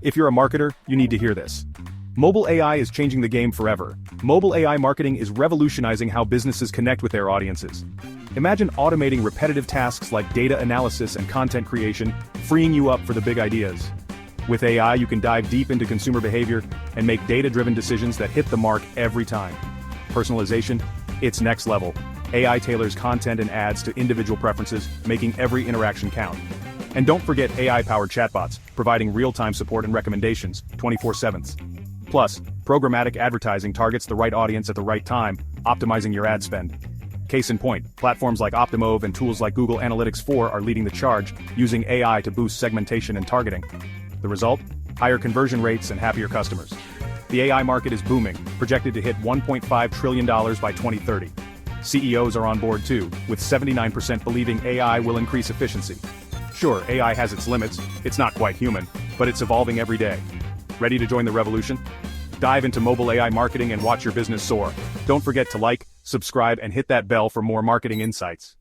If you're a marketer, you need to hear this. Mobile AI is changing the game forever. Mobile AI marketing is revolutionizing how businesses connect with their audiences. Imagine automating repetitive tasks like data analysis and content creation, freeing you up for the big ideas. With AI, you can dive deep into consumer behavior and make data-driven decisions that hit the mark every time. Personalization? It's next level. AI tailors content and ads to individual preferences, making every interaction count. And don't forget AI-powered chatbots, providing real-time support and recommendations, 24/7. Plus, programmatic advertising targets the right audience at the right time, optimizing your ad spend. Case in point, platforms like Optimove and tools like Google Analytics 4 are leading the charge, using AI to boost segmentation and targeting. The result? Higher conversion rates and happier customers. The AI market is booming, projected to hit $1.5 trillion by 2030. CEOs are on board too, with 79% believing AI will increase efficiency. Sure, AI has its limits, it's not quite human, but it's evolving every day. Ready to join the revolution? Dive into mobile AI marketing and watch your business soar. Don't forget to like, subscribe, and hit that bell for more marketing insights.